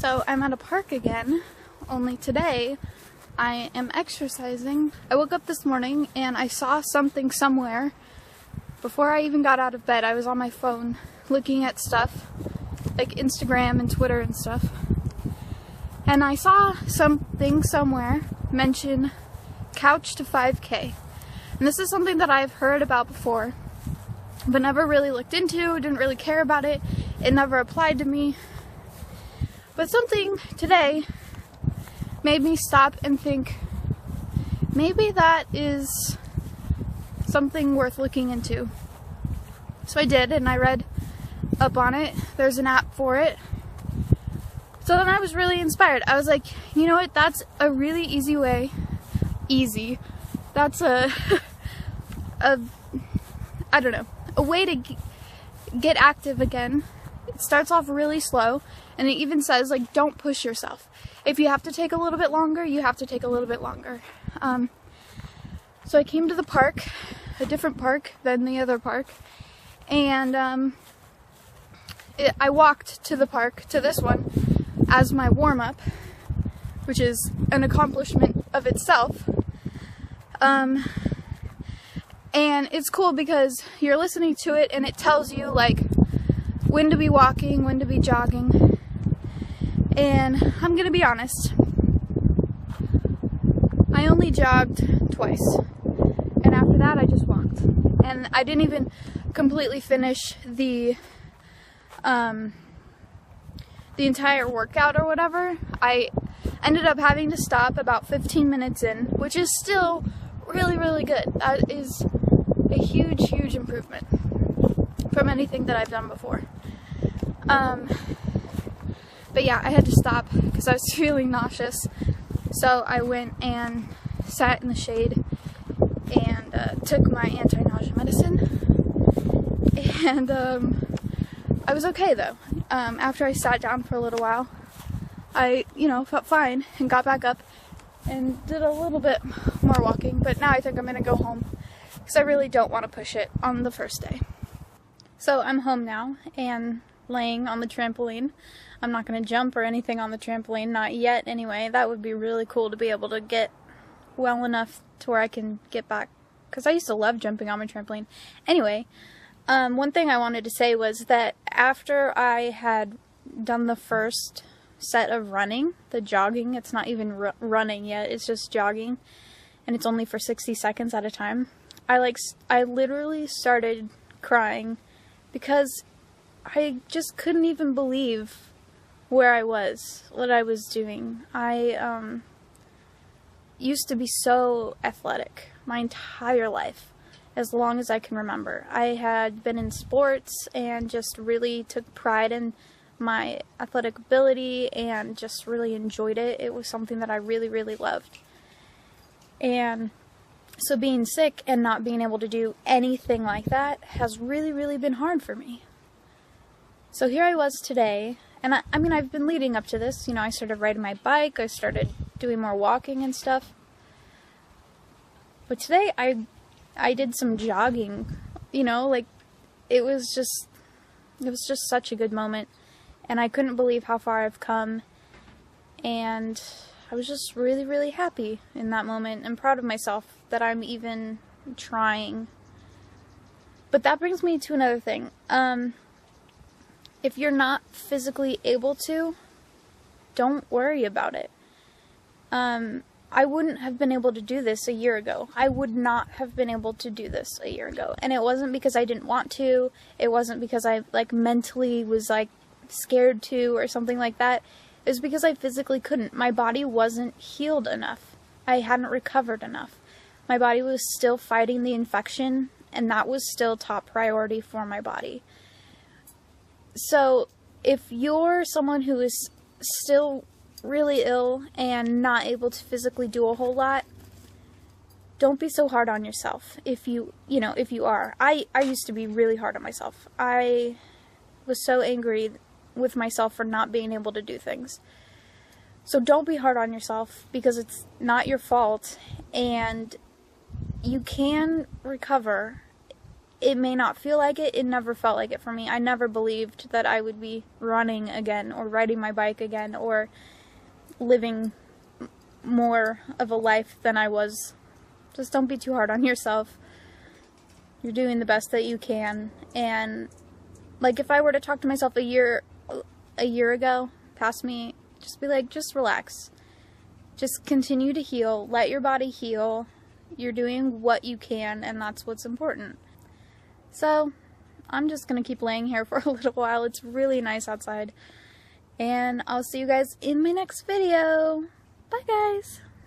So I'm at a park again, only today I am exercising. I woke up this morning and I saw something somewhere. Before I even got out of bed, I was on my phone looking at stuff like Instagram and Twitter and stuff. And I saw something somewhere mention Couch to 5K. And this is something that I've heard about before, but never really looked into, didn't really care about it. It never applied to me. But something today made me stop and think, maybe that is something worth looking into. So I did, and I read up on it. There's an app for it. So then I was really inspired. I was like, you know what, that's a really easy way. That's a way to get active again. It starts off really slow, and it even says, like, don't push yourself. If you have to take a little bit longer, you have to take a little bit longer. So I came to the park, a different park than the other park, and I walked to the park, to this one, as my warm-up, which is an accomplishment of itself. And it's cool because you're listening to it and it tells you, like, when to be walking, when to be jogging. And I'm gonna be honest, I only jogged twice, and after that I just walked. And I didn't even completely finish the entire workout or whatever. I ended up having to stop about 15 minutes in, which is still really, really good. That is a huge, huge improvement from anything that I've done before. But yeah, I had to stop because I was feeling nauseous. So I went and sat in the shade and took my anti-nausea medicine. And I was okay though. After I sat down for a little while, I, felt fine and got back up and did a little bit more walking. But now I think I'm gonna go home because I really don't want to push it on the first day. So I'm home now and laying on the trampoline. I'm not going to jump or anything on the trampoline, not yet anyway. That would be really cool to be able to get well enough to where I can get back, because I used to love jumping on my trampoline. Anyway, one thing I wanted to say was that after I had done the first set of running, the jogging, it's not even running yet, it's just jogging, and it's only for 60 seconds at a time, I literally started crying because I just couldn't even believe where I was, what I was doing. I used to be so athletic my entire life, as long as I can remember. I had been in sports and just really took pride in my athletic ability and just really enjoyed it. It was something that I really, really loved. And so being sick and not being able to do anything like that has really, really been hard for me. So here I was today, and I mean, I've been leading up to this. I started riding my bike, I started doing more walking and stuff. But today I did some jogging, like, it was just such a good moment, and I couldn't believe how far I've come, and I was just really, really happy in that moment and proud of myself that I'm even trying. But that brings me to another thing. If you're not physically able to, don't worry about it. I wouldn't have been able to do this a year ago. I would not have been able to do this a year ago. And it wasn't because I didn't want to. It wasn't because I, mentally was, scared to or something like that. It was because I physically couldn't. My body wasn't healed enough. I hadn't recovered enough. My body was still fighting the infection, and that was still top priority for my body. So, if you're someone who is still really ill and not able to physically do a whole lot, don't be so hard on yourself. If you are. I used to be really hard on myself. I was so angry with myself for not being able to do things. So don't be hard on yourself, because it's not your fault, and you can recover it may not feel like it. It never felt like it for me. I never believed that I would be running again or riding my bike again or living more of a life than I was. Just don't be too hard on yourself. You're doing the best that you can. And like, if I were to talk to myself a year ago, past me, just be like, just relax. Just continue to heal. Let your body heal. You're doing what you can, and that's what's important. So, I'm just going to keep laying here for a little while. It's really nice outside. And I'll see you guys in my next video. Bye, guys!